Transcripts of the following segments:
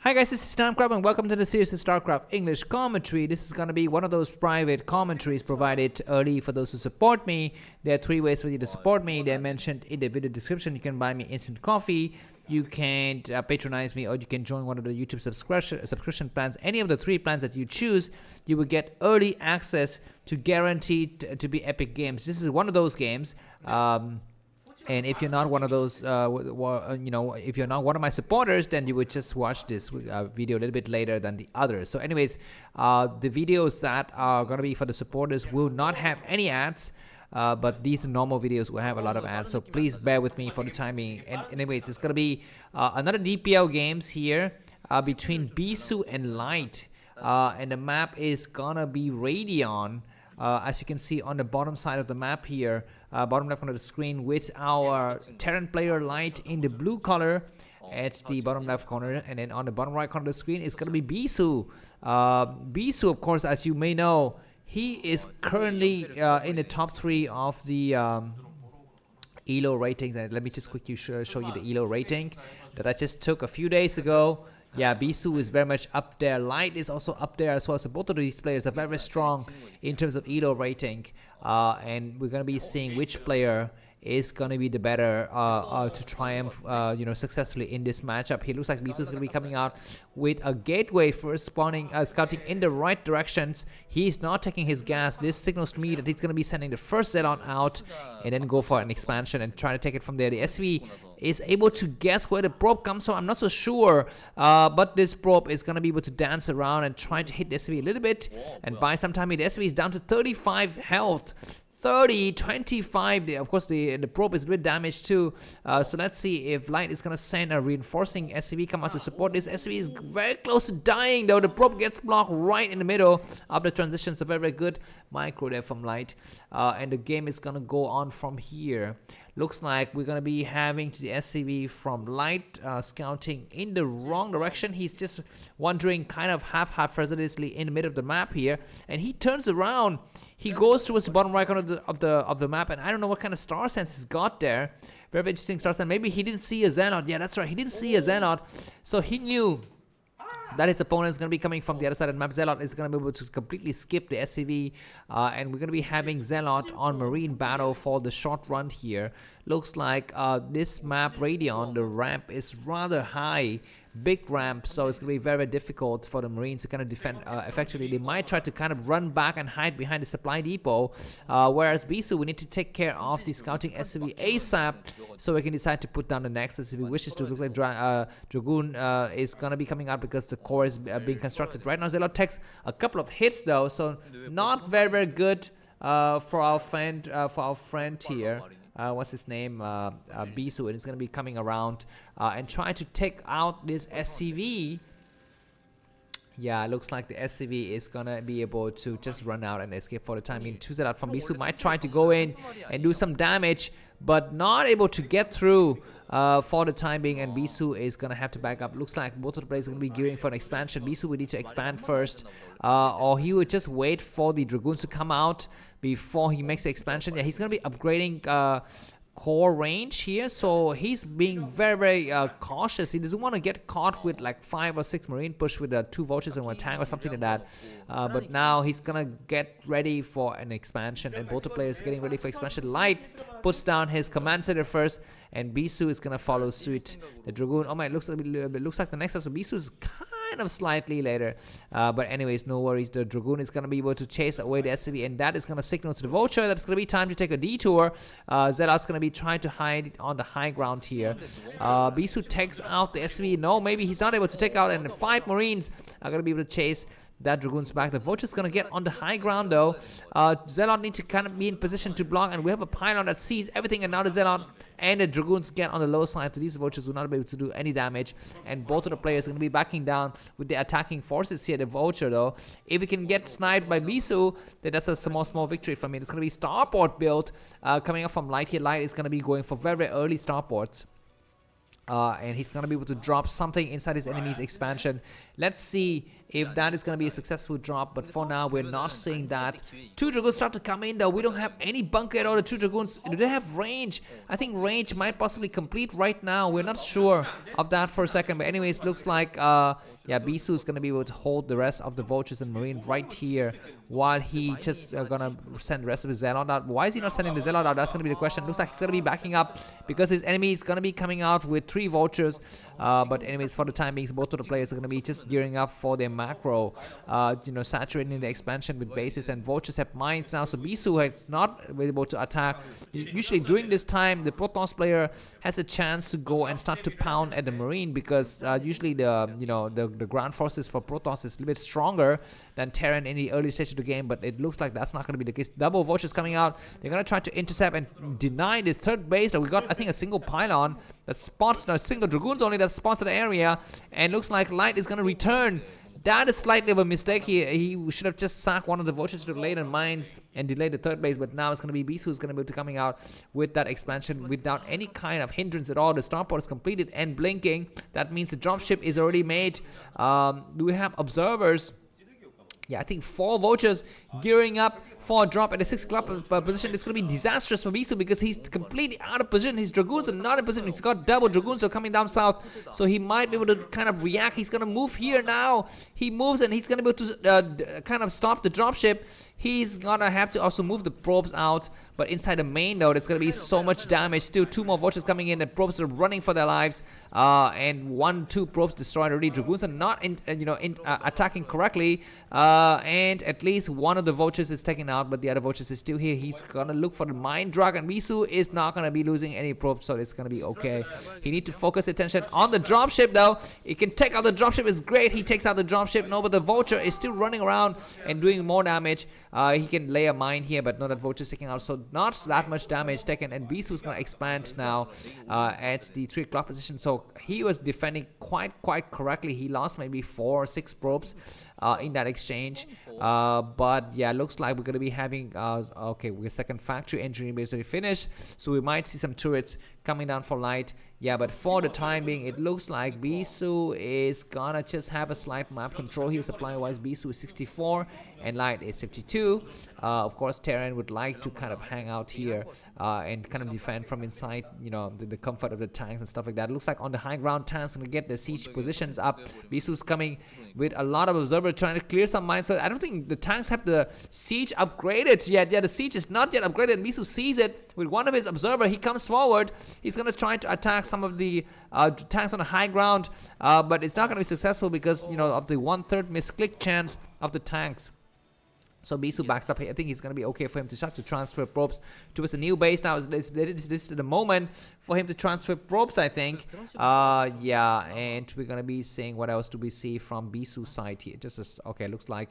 Hi guys, this is Starcraft and welcome to the series of Starcraft English commentary. This is going to be one of those private commentaries provided early for those who support me. There are 3 ways for you to support me. They're mentioned in the video description. You can buy me instant coffee, you can patronize me, or you can join one of the YouTube subscription plans. Any of the 3 plans that you choose, you will get early access to guaranteed to be epic games. This is one of those games. And if you're not one of those, if you're not one of my supporters, then you would just watch this video a little bit later than the others. So anyways, the videos that are going to be for the supporters will not have any ads. But these normal videos will have a lot of ads, so please bear with me for the timing. And anyways, it's going to be another DPL games here between Bisu and Light. And the map is going to be Radeon. As you can see on the bottom side of the map here, bottom left corner of the screen, with our Terran player Light in the blue color at the bottom left corner, and then on the bottom right corner of the screen is going to be Bisu. Bisu, of course, as you may know, he is currently in the top 3 of the ELO ratings. And let me just quickly show you the ELO rating that I just took a few days ago. Yeah, Bisu is very much up there. Light is also up there as well. So both of these players are very, very strong in terms of ELO rating. And we're going to be seeing which player is going to be the better to triumph successfully in this matchup. He looks like Bisu is going to be coming out with a gateway for spawning, scouting in the right directions. He's not taking his gas. This signals to me that he's going to be sending the first Zelle out and then go for an expansion and try to take it from there. The SV is able to guess where the probe comes from. I'm not so sure, but this probe is going to be able to dance around and try to hit the SV a little bit and buy some time. The SV is down to 35 health. 30, 25, of course the probe is a bit damaged too, so let's see if Light is going to send a reinforcing SCV come out to support this. SCV is very close to dying though. The probe gets blocked right in the middle of the transition, so very, very good micro there from Light, and the game is going to go on from here. Looks like we're going to be having the SCV from Light scouting in the wrong direction. He's just wandering kind of haphazardly in the middle of the map here, and he turns around. He goes towards the bottom right corner of the map, and I don't know what kind of star sense he's got there. Very interesting star sense. Maybe he didn't see a Xenot. Yeah, that's right. He didn't see a Xenot, so he knew that his opponent is going to be coming from the other side of the map. Zealot is going to be able to completely skip the SCV, and we're going to be having Zealot on Marine Battle for the short run here. Looks like this map, Radeon, the ramp is rather high, big ramp, so it's going to be very, very difficult for the Marines to kind of defend effectively. They might try to kind of run back and hide behind the supply depot, whereas Bisu, we need to take care of the scouting SCV ASAP, so we can decide to put down the next SCV, which is to look like Dragoon is going to be coming out because the core is being constructed right now. Zealot takes a couple of hits though, so not very, very good for our friend here. What's his name? Bisu, and he's going to be coming around and try to take out this SCV. Yeah, looks like the SCV is going to be able to just run out and escape for the time being. 2 out from Bisu might try to go in and do some damage, but not able to get through for the time being, and Bisu is going to have to back up. Looks like both of the players are going to be gearing for an expansion. Bisu would need to expand first, or he would just wait for the Dragoons to come out before he makes the expansion. Yeah, he's going to be upgrading core range here, so he's being very, very cautious. He doesn't want to get caught with like 5 or 6 Marine push with 2 vultures and 1 tank or something like that, but now he's gonna get ready for an expansion, and both the players are getting ready for expansion. Light puts down his command center first, and Bisu is gonna follow suit. The Dragoon, oh my, it looks like the next, so Bisu is kind of slightly later, but anyways, no worries. The Dragoon is going to be able to chase away the SCV, and that is going to signal to the Vulture that it's going to be time to take a detour. Zealot's going to be trying to hide on the high ground here. Bisu takes out the SCV. No, maybe he's not able to take out, and the 5 Marines are going to be able to chase that Dragoon's back. The Vulture's going to get on the high ground though. Zealot needs to kind of be in position to block, and we have a pylon that sees everything, and now the Zealot and the Dragoons get on the low side, so these Vultures will not be able to do any damage, and both of the players are going to be backing down with the attacking forces here. The Vulture though, if we can get sniped by Bisu, then that's a small victory for me. It's going to be starport build coming up from Light here. Light is going to be going for very, very early starports. And he's going to be able to drop something inside his enemy's expansion. Let's see if that is going to be a successful drop, but for now we're not seeing that. 2 Dragoons start to come in though. We don't have any bunker at all. The 2 Dragoons, do they have range? I think range might possibly complete right now. We're not sure of that for a second, but anyways, looks like yeah, Bisu is going to be able to hold the rest of the vultures and marine right here, while he just gonna send the rest of his Zelle out. Why is he not sending the Zelle out? That's gonna be the question. Looks like he's gonna be backing up because his enemy is gonna be coming out with 3 vultures. But anyways, for the time being, both of the players are gonna be just gearing up for their macro, you know, saturating the expansion with bases, and vultures have mines now. So Bisu has not been able to attack. Usually during this time, the Protoss player has a chance to go and start to pound at the marine, because usually the the ground forces for Protoss is a little bit stronger than Terran in the early stage of the game, but it looks like that's not going to be the case. Double vultures coming out. They're going to try to intercept and deny this third base. We got, I think, a single pylon that spots, no, single dragoons only that spots the area, and looks like light is going to return. That is slightly of a mistake here. He should have just sacked one of the vultures to lay in mines and delayed the third base, but now it's going to be Bisu who's going to be coming out with that expansion without any kind of hindrance at all. The starport is completed and blinking. That means the dropship is already made. Do we have observers? Yeah, I think 4 vultures gearing up for a drop at the 6 o'clock position. It's going to be disastrous for Bisu because he's completely out of position. His dragoons are not in position. He's got double dragoons so coming down south, so he might be able to kind of react. He's going to move here now. He moves and he's going to be able to kind of stop the dropship. He's gonna have to also move the probes out, but inside the main node, it's gonna be so much damage. Still 2 more vultures coming in, and probes are running for their lives. And 2 probes destroyed already. Dragoons are not attacking correctly, and at least one of the vultures is taken out, but the other vultures is still here. He's gonna look for the mine drag, and Bisu is not gonna be losing any probes, so it's gonna be okay. He need to focus attention on the dropship though. He can take out the dropship. Is great. He takes out the dropship. No, but the vulture is still running around and doing more damage. He can lay a mine here, but not that vulture sticking out, so not that much damage taken. And Bisu is gonna expand now at the 3 o'clock position. So he was defending quite correctly. He lost maybe 4 or 6 probes in that exchange, but yeah, looks like we're gonna be having okay, we're second factory engineering base already finished, so we might see some turrets coming down for light. Yeah, but for the time being, it looks like Bisu is gonna just have a slight map control here. Supply wise, Bisu is 64 and light is 52. Of course, Terran would like to kind of hang out here and kind of defend from inside, you know, the comfort of the tanks and stuff like that. It looks like on the high ground, tanks gonna get the siege positions up. Bisu's coming with a lot of observers trying to clear some mines. So I don't think the tanks have the siege upgraded yet. Yeah, the siege is not yet upgraded, and Bisu sees it with one of his observer. He comes forward. He's gonna try to attack some of the tanks on the high ground, but it's not gonna be successful because, you know, of the 1/3 misclick chance of the tanks. So Bisu backs up here. I think it's going to be okay for him to start to transfer probes towards a new base. Now, this is the moment for him to transfer probes, I think. Yeah, and we're going to be seeing what else do we see from Bisu's side here. Just as, okay, looks like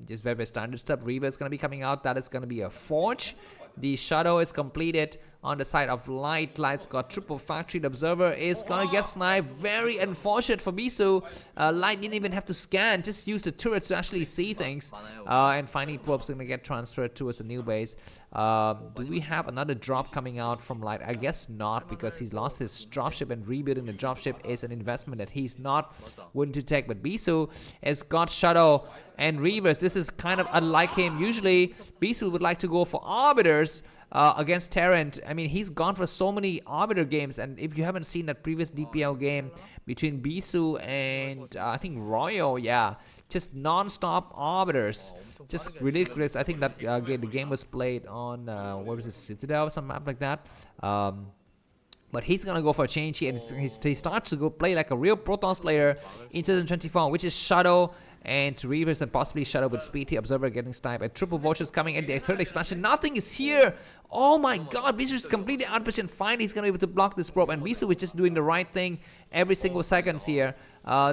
just very standard stuff. Reaver is going to be coming out. That is going to be a forge. The shadow is completed on the side of light. Light's got triple factory. The observer is gonna get sniped. Very unfortunate for Bisu. Light didn't even have to scan, just use the turrets to actually see things. And finally, probes are gonna get transferred towards a new base. Do we have another drop coming out from Light? I guess not, because he's lost his dropship, and rebuilding the dropship is an investment that he's not willing to take. But Bisu has got shadow and reavers. This is kind of unlike him. Usually, Bisu would like to go for arbiters against Terran. I mean, he's gone for so many arbiter games, and if you haven't seen that previous DPL game between Bisu and I think Royal, yeah, just non-stop arbiters, just ridiculous. I think that the game was played on what was it, Citadel or some map like that. But he's gonna go for a change here, and he starts to go play like a real Protoss player in 2024, which is Shadow and Reavers and possibly Shadow with Speed. The Observer getting sniped, and triple vultures coming in the 3rd expansion. Nothing is here. Oh my god, Bisu is completely out of position. Finally, he's gonna be able to block this probe, and Bisu is just doing the right thing every single seconds here.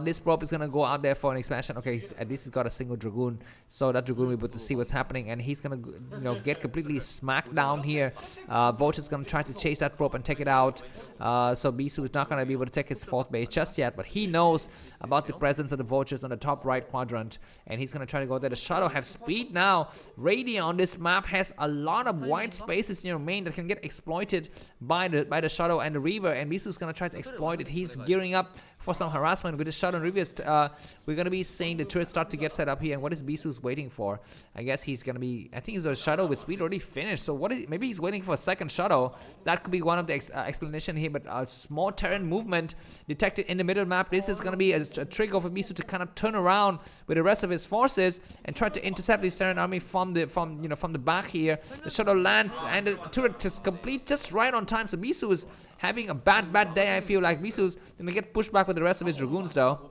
This probe is gonna go out there for an expansion. Okay, at least he's got a single Dragoon, so that Dragoon will be able to see what's happening, and he's gonna, you know, get completely smacked down here. Vulture's gonna try to chase that probe and take it out. So Bisu is not gonna be able to take his 4th base just yet, but he knows about the presence of the vultures on the top right quadrant, and he's gonna try to go there. The Shadow have speed now. Radeon on this map has a lot of white spaces in your main that can get exploited by the Shadow and the Reaver, and Bisu's gonna try to exploit it. He's gearing up for some harassment with the Shadow and Revious. We're going to be seeing the turret start to get set up here. And what is Bisu's waiting for? I guess he's going to be, I think he's a Shadow with speed already finished. So what is, maybe he's waiting for a second Shadow. That could be one of the explanation here. But a small Terran movement detected in the middle map. This is going to be a trigger for Bisu to kind of turn around with the rest of his forces and try to intercept this Terran army from the back here. The Shadow lands and the turret just complete just right on time. So Bisu is having a bad day. I feel like Bisu's gonna get pushed back with the rest of his dragoons though.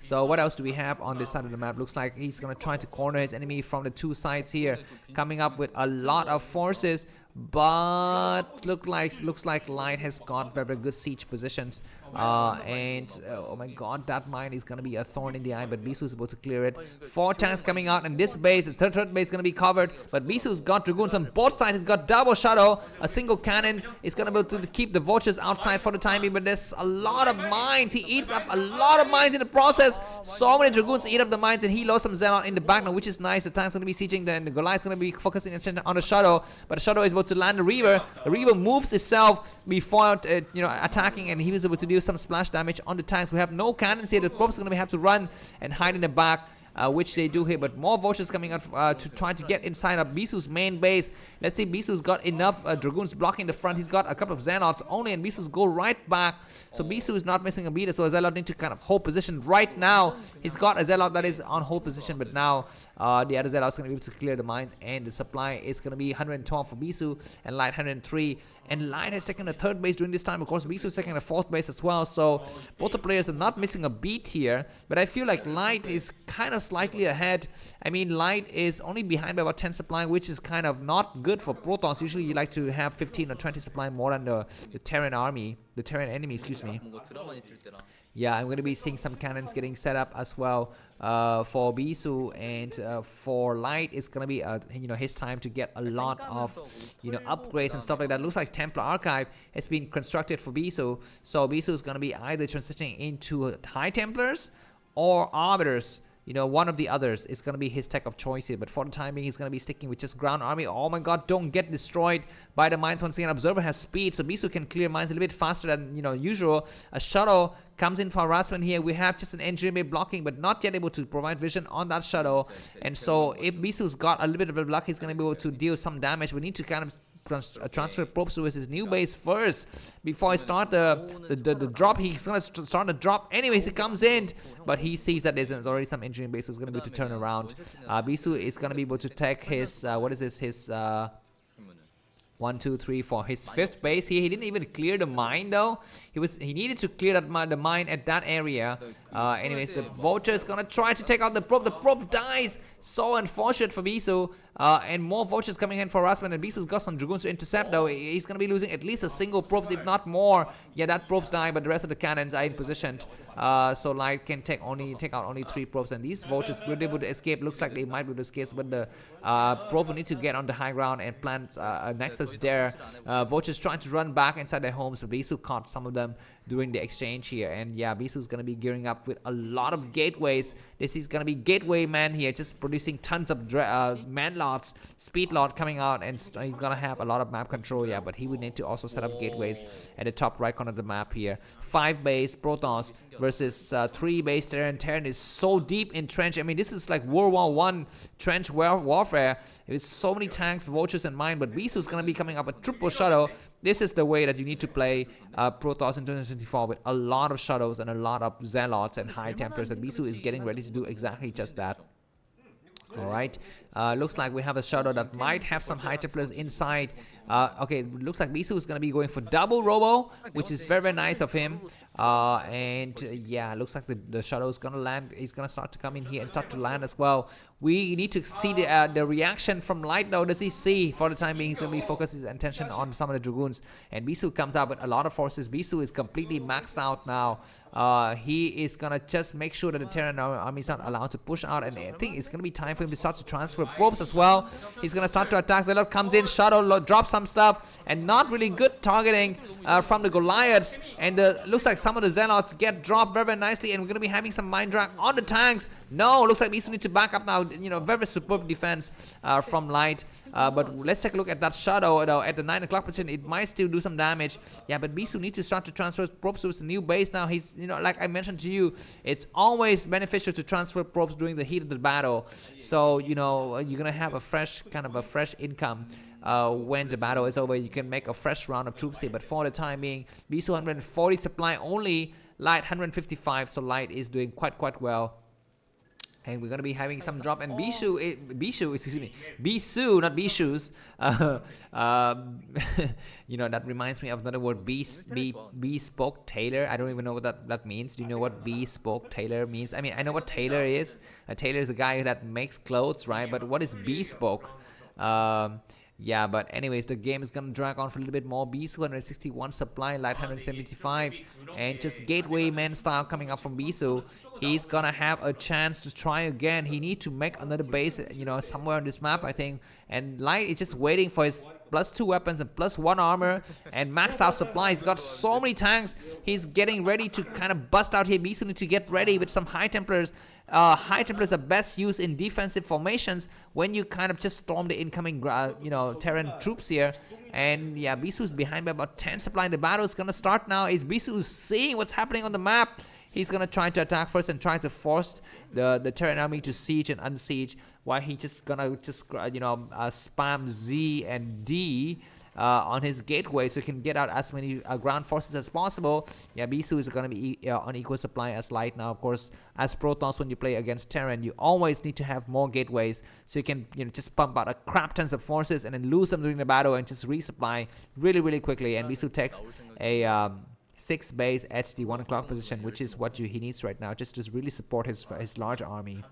So what else do we have on this side of the map? Looks like he's gonna try to corner his enemy from the two sides here, coming up with a lot of forces. But looks like Light has got very good siege positions. Oh my god, that mine is gonna be a thorn in the eye, but Bisu is able to clear it. 4 tanks coming out, and this base, the third base, is gonna be covered. But Bisu's got dragoons on both sides. He's got double Shadow, a single cannons. Is gonna be able to keep the vultures outside for the time being, but there's a lot of mines. He eats up a lot of mines in the process. So many dragoons eat up the mines, and he lost some Zelle in the background, which is nice. The tank's gonna be sieging, then the Goliath's gonna be focusing attention on the Shadow, but the Shadow is able to land the Reaver. The Reaver moves itself before attacking, and he was able to do some splash damage on the tanks. We have no cannons here. The probes are going to have to run and hide in the back, which they do here, but more vultures coming out to try to get inside of Bisu's main base. Let's see, Bisu's got enough dragoons blocking the front. He's got a couple of Zealots only, and Bisu's go right back. So Bisu is not missing a beat, so a Zealot need to kind of hold position right now. He's got a Zealot that is on hold position, but now the other Zealot's going to be able to clear the mines, and the supply is going to be 112 for Bisu, and Light 103. And Light has second and third base during this time. Of course, Bisu is second and fourth base as well. So both the players are not missing a beat here, but I feel like Light is kind of slightly ahead. I mean, Light is only behind by about 10 supply, which is kind of not good for Protons. Usually you like to have 15 or 20 supply more than the Terran army, the Terran enemy, excuse me. Yeah, I'm going to be seeing some cannons getting set up as well for Bisu, and for Light it's going to be his time to get a lot of upgrades and stuff like that. Looks like Templar Archive has been constructed for Bisu, so Bisu is going to be either transitioning into High Templars or Arbiters. One of the others is going to be his tech of choice here. But for the time being, he's going to be sticking with just ground army. Oh my god, don't get destroyed by the mines once again. Observer has speed, so Bisu can clear mines a little bit faster than usual. A Shadow comes in for harassment here. We have just an engineer blocking, but not yet able to provide vision on that Shadow. And so if Bisu's got a little bit of luck, he's going to be able to deal some damage. We need to kind of transfer probes to his new base first before I start the drop. He's gonna start the drop anyways. He comes in, but he sees that there's already some engineering base, so he's gonna be able to turn around. Bisu is gonna be able to take his his 1, 2, 3, 4. His 5th base here. He didn't even clear the mine though. He needed to clear the mine at that area. Anyways, the Vulture is gonna try to take out the probe. The probe dies. So unfortunate for Bisu. And more Vultures coming in for harassment. And Bisu's got some Dragoons to intercept though. He's gonna be losing at least a single probe, if not more. Yeah, that probe's dying, but the rest of the cannons are in position. So Light can take out only 3 probes, and these Vultures will be able to escape. Looks like they might be able to escape, but the probe will need to get on the high ground and plant a nexus there. Vultures trying to run back inside their homes, but Bisu caught some of them during the exchange here. And yeah, Bisu's gonna be gearing up with a lot of gateways. This is gonna be gateway man here, just producing tons of man lots, speed lot coming out, and he's gonna have a lot of map control. Yeah, but he would need to also set up gateways at the top right corner of the map here. 5 base Protons versus 3 base Terran. Terran is so deep entrenched. I mean, this is like World War I trench warfare. It's so many tanks, vultures, and mine. But Bisu's gonna be coming up with triple Shadow. This is the way that you need to play Protoss in 2024, with a lot of Shadows and a lot of Zealots and High Templars. And Bisu is getting ready to do exactly just that. Alright, looks like we have a Shadow that might have some High Templars inside. Okay, looks like Bisu is going to be going for double Robo, which is very nice of him. Yeah, looks like the Shadow is going to land. He's going to start to come in here and start to land as well. We need to see the reaction from Light though. Does he see? For the time being, he's going to be focusing his attention on some of the Dragoons. And Bisu comes out with a lot of forces. Bisu is completely maxed out now. He is going to just make sure that the Terran army is not allowed to push out. And I think it's going to be time for him to start to transfer probes as well. He's going to start to attack. Zealot comes in. Shadow drops some some stuff, and not really good targeting from the Goliaths. And looks like some of the Zealots get dropped very, very nicely, and we're going to be having some mind drag on the tanks. No, looks like Bisu need to back up now. You know, very superb defense from Light. But let's take a look at that shadow. At the 9 o'clock position, it might still do some damage. Yeah, but Bisu needs to start to transfer probes to his new base now. He's, you know, like I mentioned to you, it's always beneficial to transfer probes during the heat of the battle. So, you know, you're gonna have a fresh income when the battle is over. You can make a fresh round of troops here. But for the time being, Bisu 140 supply only, Light 155. So Light is doing quite well. And we're going to be having some drop, and Bisu, not Bishus. You know, that reminds me of another word, bespoke tailor. I don't even know what that means. Do you know what bespoke tailor means? I mean, I know what tailor is. A tailor is a guy that makes clothes, right? But what is bespoke? Yeah, but anyways, the game is gonna drag on for a little bit more. Bisu 161 supply, Light 175, and just gateway man style coming up from Bisu. He's gonna have a chance to try again. He needs to make another base, you know, somewhere on this map, I think. And Light is just waiting for his +2 weapons and +1 armor and max out supply. He's got so many tanks. He's getting ready to kind of bust out here. Bisu needs to get ready with some High Templars. High Templars are best used in defensive formations when you kind of just storm the incoming, you know, Terran troops here. And yeah, Bisu's behind by about 10 supply. The battle is gonna start now. Is Bisu seeing what's happening on the map? He's gonna try to attack first and try to force the Terran army to siege and unsiege. While he just gonna you know, spam Z and D on his gateway, so he can get out as many ground forces as possible. Yeah, Bisu is going to be on equal supply as Light now. Of course, as Protoss, when you play against Terran, you always need to have more gateways, so you can, you know, just pump out a crap tons of forces and then lose them during the battle and just resupply really quickly. And Bisu takes a 6 base at the 1 o'clock position, which is what he needs right now, just to really support his large army.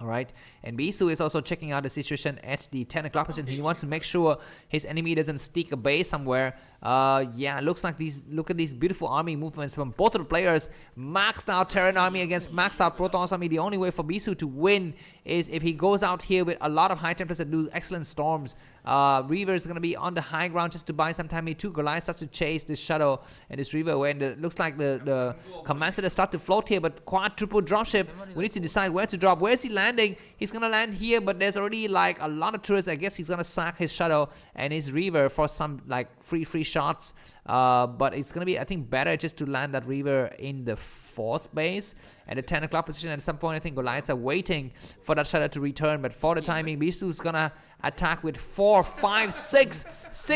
Alright, and Bisu is also checking out the situation at the 10 o'clock position. He wants to make sure his enemy doesn't stick a base somewhere. Yeah, look at these beautiful army movements from both of the players. Maxed out Terran army against maxed out Protoss army. The only way for Bisu to win is if he goes out here with a lot of High Templars that do excellent storms. Reaver is going to be on the high ground just to buy some time. He too. Goliath starts to chase this Shadow and this Reaver away, and it looks like the command center start to float here, but quadruple dropship. We need to decide where to drop. Where is he landing? He's going to land here, but there's already like a lot of turrets. I guess he's going to sack his Shadow and his Reaver for some like free shots. But it's going to be, I think, better just to land that Reaver in the 4th base at the 10 o'clock position. At some point, I think Goliaths are waiting for that Shadow to return. But for the timing, Bisu is going to attack with 4, 5, 6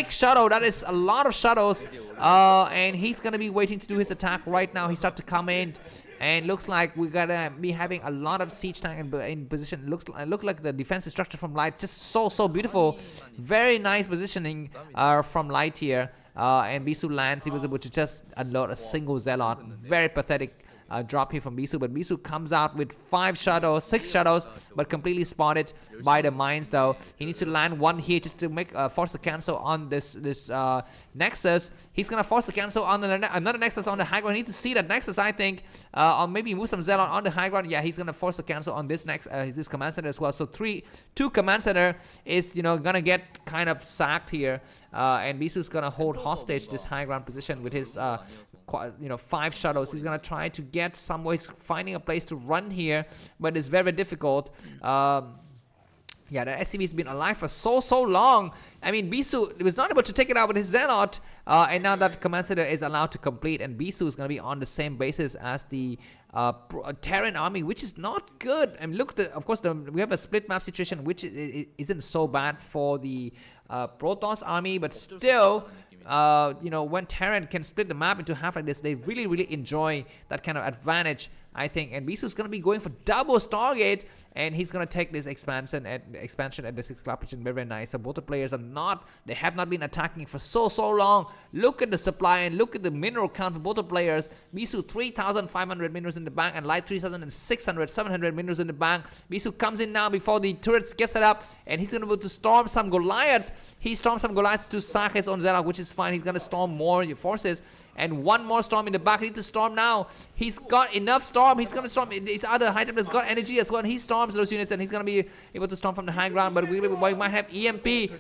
Shadow. That is a lot of Shadows. And he's going to be waiting to do his attack right now. He starts to come in. And looks like we're gonna be having a lot of siege tank in position. Look like the defensive structure from Light, just so beautiful. Very nice positioning from Light here. And Bisu lands. He was able to just unload a single Zealot. Very pathetic drop here from Bisu, but Bisu comes out with 5 shadows, 6 shadows, but completely spotted by the mines though. He needs to land one here just to make force the cancel on this Nexus. He's gonna force the cancel on another Nexus on the high ground. I need to see that Nexus, I think, or maybe move some Zealot on the high ground. Yeah, he's gonna force the cancel on this this command center as well. So 2 command center is, you know, gonna get kind of sacked here, and Bisu's gonna hold hostage this high ground position with his 5 shadows. He's gonna try to get somewhere. He's finding a place to run here, but it's very difficult. Yeah, the SCV's been alive for so long. I mean, Bisu was not able to take it out with his Zealot, and now that command center is allowed to complete, and Bisu is gonna be on the same basis as the Terran army, which is not good. I mean, look, of course, we have a split map situation, which isn't so bad for the Protoss army, but still, when Terran can split the map into half like this, they really enjoy that kind of advantage, I think. And Bisu's gonna be going for double Stargate, and he's gonna take this expansion at the 6 o'clock position. Very nice. So both the players have not been attacking for so long. Look at the supply and look at the mineral count for both the players. Bisu 3,500 minerals in the bank, and Light 700 minerals in the bank. Bisu comes in now before the turrets get set up, and he's gonna be able to storm some Goliaths. He storms some Goliaths to sack his own Zelle, which is fine. He's gonna storm more forces, and one more storm in the back. He needs to storm now. He's got enough storm. He's gonna storm. His other high templar's got energy as well, and he storms those units, and he's gonna be able to storm from the high ground. But we might have EMP,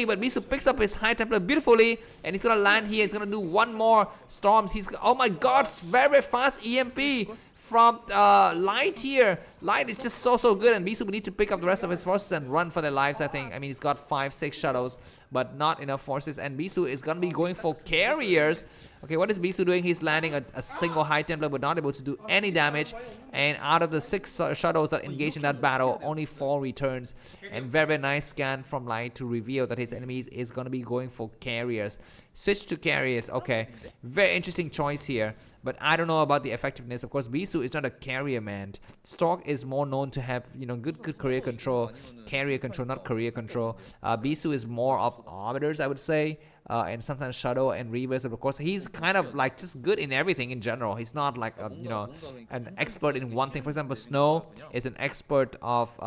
but Bisu picks up his high templar beautifully, and he's gonna land here. He's gonna do one more storms. Oh my god, very fast EMP from Light here. Light is just so good, and Bisu will need to pick up the rest of his forces and run for their lives, I think. I mean, he's got 5-6 shadows, but not enough forces, and Bisu is gonna be going for carriers. Okay, what is Bisu doing? He's landing a single high templar, but not able to do any damage, and out of the 6 shadows that engage in that battle, only 4 returns, and very nice scan from Light to reveal that his enemies is gonna be going for carriers. Switch to carriers. Okay, very interesting choice here, but I don't know about the effectiveness. Of course, Bisu is not a carrier man. Stork is more known to have, you know, good career control, carrier control, not career control. Bisu is more of arbiters, I would say, and sometimes shadow and reverse. Of course, he's kind of like just good in everything in general. He's not like you know, an expert in one thing. For example, Snow is an expert of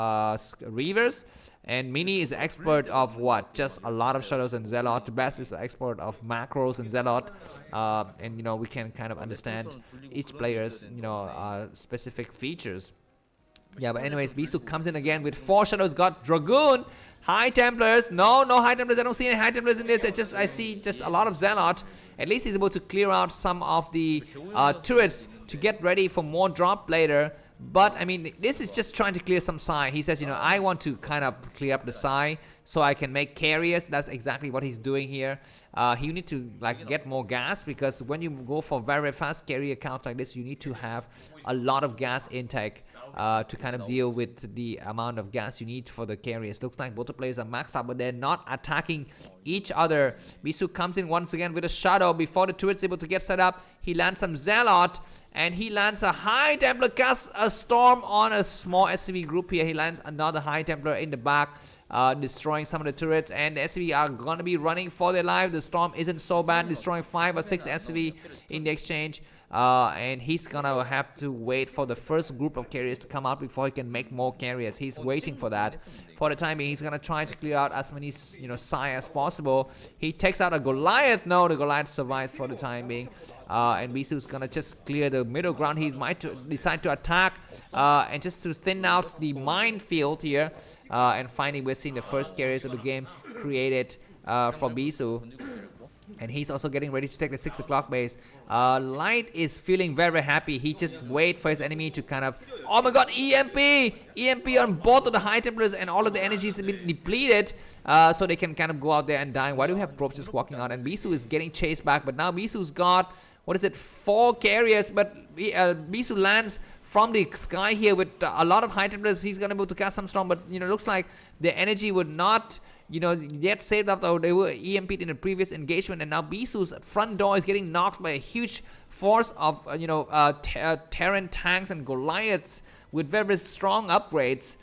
reverse, and Mini is an expert of what? Just a lot of shadows and Zealot. Best is an expert of macros and Zealot, and you know, we can kind of understand each player's, you know, specific features. Yeah, but anyways, Bisu comes in again with 4 shadows. Got Dragoon, High Templars. No High Templars. I don't see any High Templars in this. I see just a lot of Zealot. At least he's able to clear out some of the turrets to get ready for more drop later. But I mean, this is just trying to clear some Psi. He says, you know, I want to kind of clear up the Psi so I can make carriers. That's exactly what he's doing here. You need to like get more gas, because when you go for very fast carrier count like this, you need to have a lot of gas intake to kind of deal with the amount of gas you need for the carriers. Looks like both the players are maxed out, but they're not attacking each other. Bisu comes in once again with a shadow before the turret's able to get set up. He lands some Zealot, and he lands a High Templar, casts a storm on a small SCV group here. He lands another High Templar in the back, destroying some of the turrets, and the SCV are gonna be running for their life. The storm isn't so bad, destroying 5 or 6 SCV in the exchange. And he's gonna have to wait for the first group of carriers to come out before he can make more carriers. He's waiting for that. For the time being, he's gonna try to clear out as many, you know, Psi as possible. He takes out a Goliath. No, the Goliath survives for the time being. And Bisu's gonna just clear the middle ground. He might decide to attack and just to thin out the minefield here. And finally, we're seeing the first carriers of the game created from Bisu. And he's also getting ready to take the 6 o'clock base. Light is feeling very happy. He just wait for his enemy to kind of... Oh my god, EMP! EMP on both of the High Templars, and all of the energies have been depleted. So they can kind of go out there and die. Why do we have probes just walking out? And Bisu is getting chased back. But now Bisu's got... What is it? 4 carriers. But Bisu lands from the sky here with a lot of High Templars. He's going to be able to cast some storm. But, you know, looks like the energy would not... You know, yet saved up, though they were EMP'd in the previous engagement, and now Bisu's front door is getting knocked by a huge force of, you know, Terran tanks and Goliaths with very strong upgrades,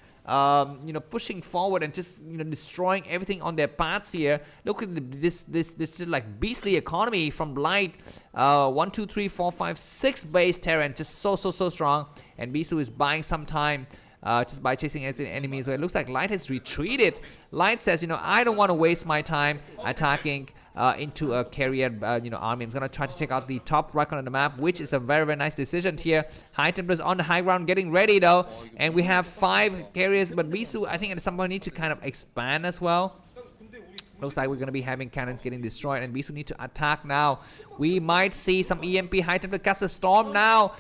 you know, pushing forward and just, you know, destroying everything on their paths here. Look at this like beastly economy from Light. 1, 2, 3, 4, 5, 6 base Terran, just so strong, and Bisu is buying some time. Just by chasing his enemies. So it looks like Light has retreated. Light says, you know, I don't want to waste my time attacking into a carrier, you know, army. I'm gonna try to take out the top right corner of the map, which is a very nice decision here. High Templars on the high ground, getting ready though, and we have 5 carriers. But Bisu, I think at some point need to kind of expand as well. Looks like we're going to be having cannons getting destroyed, and Bisu need to attack now. We might see some EMP. High Templar cast a storm now.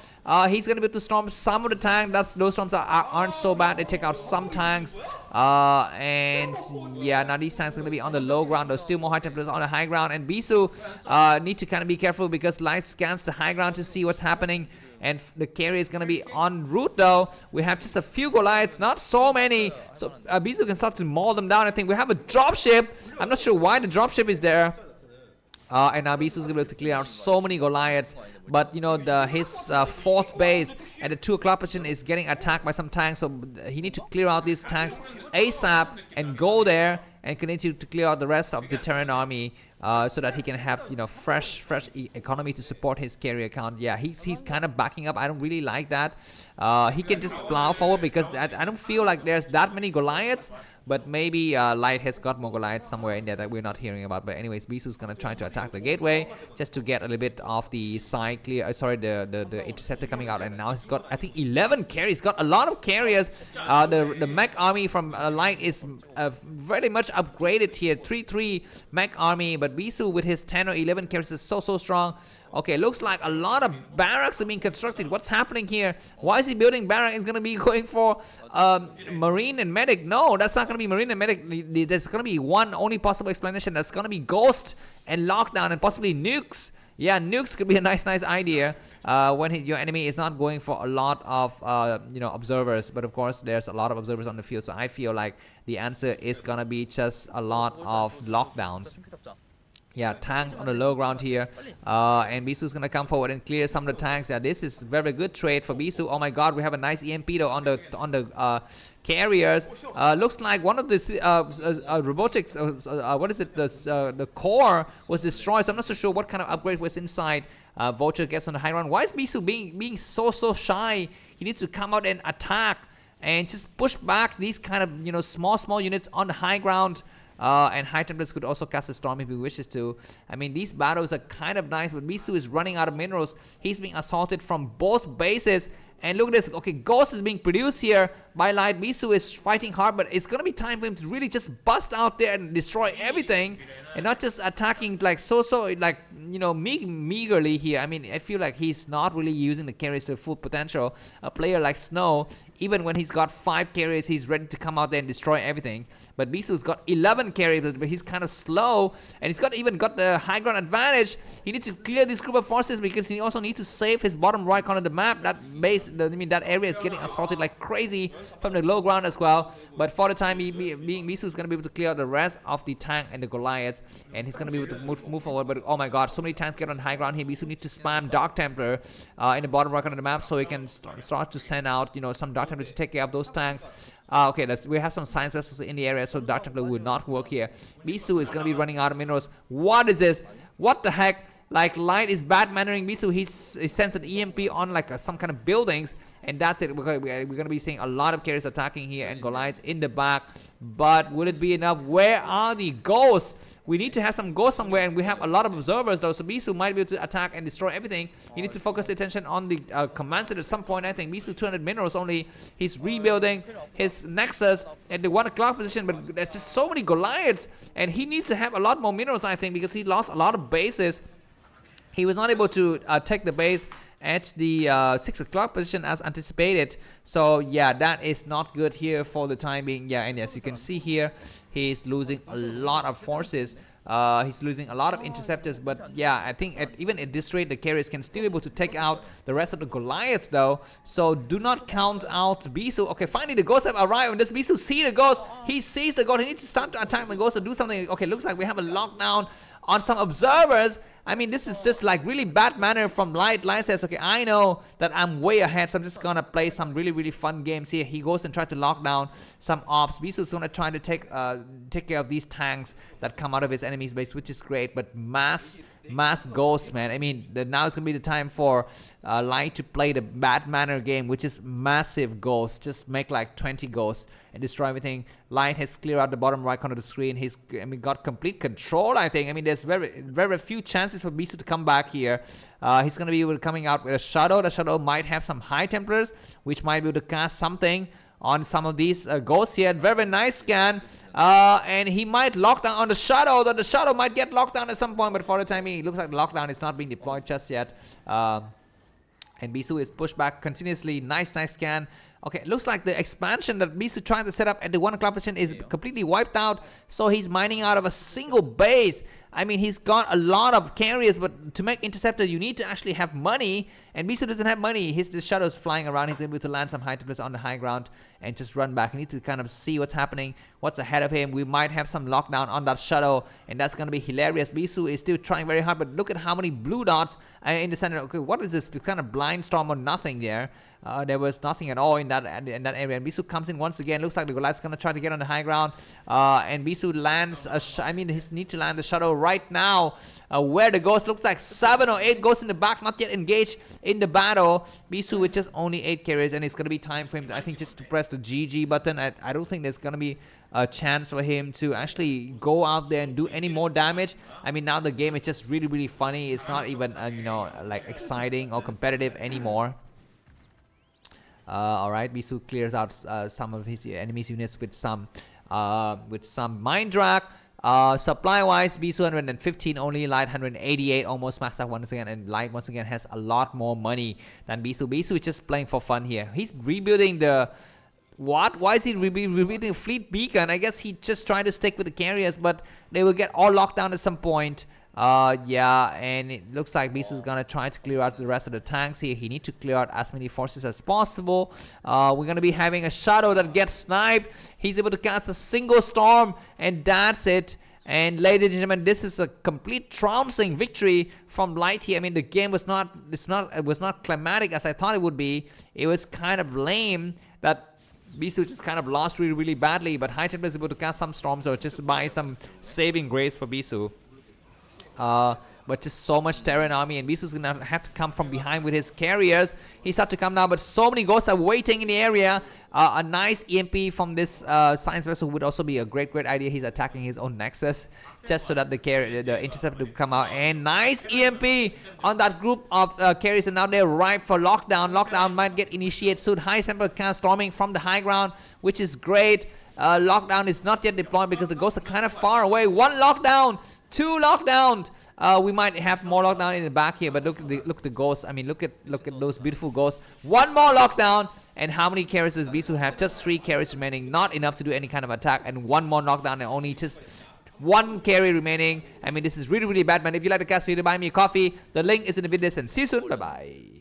He's going to be able to storm some of the tanks. Those storms aren't so bad. They take out some tanks. And yeah, now these tanks are going to be on the low ground. There's still more High Templars on the high ground. And Bisu need to kind of be careful, because Light scans the high ground to see what's happening. And the carrier is going to be en route though. We have just a few Goliaths, not so many. So Bisu can start to maul them down. I think we have a dropship. I'm not sure why the dropship is there. And now Bisu is going to be able to clear out so many Goliaths. But you know, his 4th base at the 2 o'clock position is getting attacked by some tanks. So he needs to clear out these tanks ASAP and go there and continue to clear out the rest of the Terran army. So that he can have, you know, fresh economy to support his carrier account. Yeah, he's kind of backing up. I don't really like that. He can just plow forward, because I don't feel like there's that many Goliaths. but maybe Light has got more Goliaths somewhere in there that we're not hearing about. But anyways, Bisu's gonna try to attack the gateway just to get a little bit of the side clear. Sorry, the interceptor coming out, and now he's got, I think, 11 carries. He's got a lot of carriers. The mech army from Light is very much upgraded here. 3-3 mech army, but Bisu with his 10 or 11 carries is so strong. Okay, looks like a lot of barracks are being constructed. What's happening here? Why is he building barracks? He's gonna be going for marine and medic. No, that's not gonna be marine and medic. There's gonna be one only possible explanation. That's gonna be ghost and lockdown and possibly nukes. Yeah, nukes could be a nice idea when your enemy is not going for a lot of observers. But of course, there's a lot of observers on the field, so I feel like the answer is gonna be just a lot of lockdowns. Yeah, tank on the low ground here, and Bisu's gonna come forward and clear some of the tanks. Yeah, this is very good trade for Bisu. Oh my God, we have a nice EMP though on the carriers. Looks like one of the robotics, what is it? The core was destroyed. So I'm not so sure what kind of upgrade was inside. Vulture gets on the high ground. Why is Bisu being so shy? He needs to come out and attack and just push back these kind of small units on the high ground. And High Templars could also cast a storm if he wishes to. I mean, these battles are kind of nice, but Bisu is running out of minerals. He's being assaulted from both bases. And look at this. Okay, Ghost is being produced here by Light. Bisu is fighting hard, but it's gonna be time for him to really just bust out there and destroy everything, and not just attacking like meagerly here. I mean, I feel like he's not really using the carries to full potential. A player like Snow, even when he's got 5 carries, he's ready to come out there and destroy everything. But Bisu's got 11 carries, but he's kind of slow, and he's even got the high ground advantage. He needs to clear this group of forces because he also needs to save his bottom right corner of the map. That base, that area is getting assaulted like crazy from the low ground as well. But for the time being, Bisu is going to be able to clear out the rest of the tank and the Goliaths, and he's going to be able to move forward. But oh my God, so many tanks get on high ground here. Bisu needs to spam Dark Templar in the bottom right corner of the map so he can start to send out some Dark Templar to take care of those tanks. Okay, we have some science vessels in the area, so Dark Templar will not work here. Bisu is going to be running out of minerals. What is this? What the heck? Like, Light is bad mannering Bisu. He sends an EMP on like some kind of buildings, and that's it. We're gonna be seeing a lot of carriers attacking here and Goliaths in the back. But would it be enough? Where are the ghosts? We need to have some ghosts somewhere, and we have a lot of observers though, so Bisu might be able to attack and destroy everything. He needs to focus attention on the command center at some point. I think Bisu 200 minerals only. He's rebuilding his Nexus at the 1 o'clock position, but there's just so many Goliaths, and he needs to have a lot more minerals, I think, because he lost a lot of bases. He was not able to take the base at the 6 o'clock position as anticipated. So yeah, that is not good here for the time being. Yeah, and as you can see here, he's losing a lot of forces. He's losing a lot of interceptors, but yeah, I think even at this rate, the carriers can still be able to take out the rest of the Goliaths though. So do not count out Bisu. Okay, finally the ghosts have arrived. And does Bisu see the ghost? He sees the ghost. He needs to start to attack the ghost or do something. Okay, looks like we have a lockdown on some observers. I mean, this is just like really bad manner from Light. Light says, okay, I know that I'm way ahead, so I'm just gonna play some really fun games here. He goes and tries to lock down some ops. Bisu's gonna try to take care of these tanks that come out of his enemy's base, which is great. But mass ghosts, man. I mean, now it's gonna be the time for Light to play the bad manner game, which is massive ghosts. Just make like 20 ghosts and destroy everything. Light has cleared out the bottom right corner of the screen. He's got complete control, I think. I mean, there's very few chances for Bisu to come back here. He's gonna be able to coming out with a shadow. The shadow might have some High Templars, which might be able to cast something on some of these ghosts here. Very nice scan, and he might lock down on the shadow. The shadow might get locked down at some point, but for the time being, it looks like the lockdown is not being deployed just yet. And Bisu is pushed back continuously. Nice scan. Okay, it looks like the expansion that Bisu trying to set up at the 1 o'clock position is completely wiped out. So he's mining out of a single base. I mean, he's got a lot of carriers, but to make interceptor, you need to actually have money. And Bisu doesn't have money. His shadows flying around. He's able to land some High Templars on the high ground and just run back. You need to kind of see what's happening, what's ahead of him. We might have some lockdown on that shadow, and that's going to be hilarious. Bisu is still trying very hard, but look at how many blue dots in the center. Okay, what is this? This kind of blind storm or nothing there. There was nothing at all in that area. And Bisu comes in once again. Looks like the Goliath's going to try to get on the high ground. And Bisu lands he needs to land the shadow right now. Where the ghost looks like 7 or 8 ghosts in the back, not yet engaged. in the battle. Bisu with just only 8 carries, and it's gonna be time for him to, I think, just to press the GG button. I don't think there's gonna be a chance for him to actually go out there and do any more damage. I mean, now the game is just really funny. It's not even you know, like exciting or competitive anymore. Alright, Bisu clears out some of his enemies units with some Mind Drag. Supply wise, Bisu 115 only, Light 188, almost maxed out once again, and Light once again has a lot more money than Bisu. Bisu is just playing for fun here. He's rebuilding the what? Why is he rebuilding a fleet beacon? I guess he just trying to stick with the carriers, but they will get all locked down at some point. Yeah, and it looks like Bisu is gonna try to clear out the rest of the tanks here. He needs to clear out as many forces as possible. We're gonna be having a Shadow that gets sniped. He's able to cast a single storm, and that's it. And ladies and gentlemen, this is a complete trouncing victory from Light here. I mean, the game was not climatic as I thought it would be. It was kind of lame that Bisu just kind of lost really badly, but High Templar is able to cast some storms or just buy some saving grace for Bisu. But just so much Terran army, and Bisu's gonna have to come from behind with his carriers. He starts to come now, but so many ghosts are waiting in the area. A nice EMP from this science vessel would also be a great idea. He's attacking his own Nexus just so that the interceptor will come out. And nice EMP on that group of carriers, and now they're ripe for lockdown. Lockdown might get initiated soon. High Templar kind of storming from the high ground, which is great. Lockdown is not yet deployed because the ghosts are kind of far away. 1 lockdown, 2 lockdown. We might have more lockdown in the back here, but look at the ghosts. I mean, look at those beautiful ghosts. 1 more lockdown, and how many carries does Bisu have? Just 3 carries remaining, not enough to do any kind of attack, and 1 more knockdown, and only just 1 carry remaining. I mean, this is really bad, man. If you like the cast video, buy me a coffee. The link is in the video, and see you soon. Bye bye.